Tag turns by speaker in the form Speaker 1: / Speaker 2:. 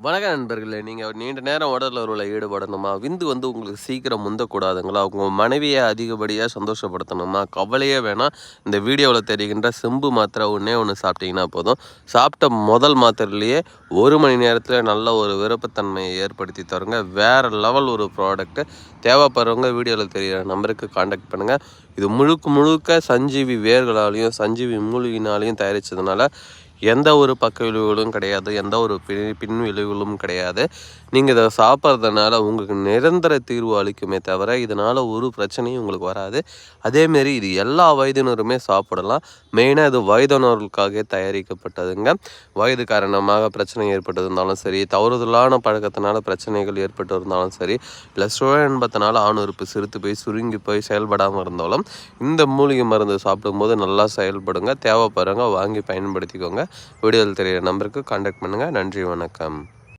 Speaker 1: வணக்கம் நண்பர்களே. நீங்கள் நீண்ட நேரம் உடல் உறவில் ஈடுபடணுமா? விந்து உங்களுக்கு சீக்கிரம் முந்தக்கூடாதுங்களா? உங்கள் மனைவியை அதிகப்படியாக சந்தோஷப்படுத்தணுமா? கவலையே வேணாம். இந்த வீடியோவில் தெரிகின்ற செம்பு மாத்திரை ஒன்று சாப்பிட்டீங்கன்னா போதும். சாப்பிட்ட முதல் மாத்திரையிலேயே 1 மணி நேரத்தில் நல்ல ஒரு விருப்பத்தன்மையை ஏற்படுத்தி தருங்க. வேறு லெவல் ஒரு ப்ராடக்ட்டு. தேவைப்படுறவங்க வீடியோவில் தெரிகிற நம்பருக்கு காண்டாக்ட் பண்ணுங்கள். இது முழுக்க சஞ்சீவி வேர்களாலையும் சஞ்சீவி மூலிகையினாலையும் தயாரித்ததுனால எந்த ஒரு பக்க விளைவுகளும் கிடையாது, எந்த ஒரு பின் விளைவுகளும் கிடையாது. நீங்கள் இதை சாப்பிட்றதுனால உங்களுக்கு நிரந்தர தீர்வு அளிக்குமே தவிர இதனால் ஒரு பிரச்சனையும் உங்களுக்கு வராது. அதேமாரி இது எல்லா வயதினருமே சாப்பிடலாம். மெயினாக இது வயதினர்களுக்காக தயாரிக்கப்பட்டதுங்க. வயது காரணமாக பிரச்சனை ஏற்பட்டு இருந்தாலும் சரி, தவறுதலான பழக்கத்தினால பிரச்சனைகள் ஏற்பட்டு இருந்தாலும் சரி, இல்லை சுய இன்பத்தினால ஆணுறுப்பு சிறுத்து போய் சுருங்கி போய் செயல்படாமல் இருந்தாலும் இந்த மூலிகை மருந்து சாப்பிடும்போது நல்லா செயல்படுங்க. தேவைப்படுறவங்க வாங்கி பயன்படுத்திக்கோங்க. வீடியோவில் தெரிகிற நம்பருக்கு காண்டாக்ட் பண்ணுங்கள். நன்றி, வணக்கம்.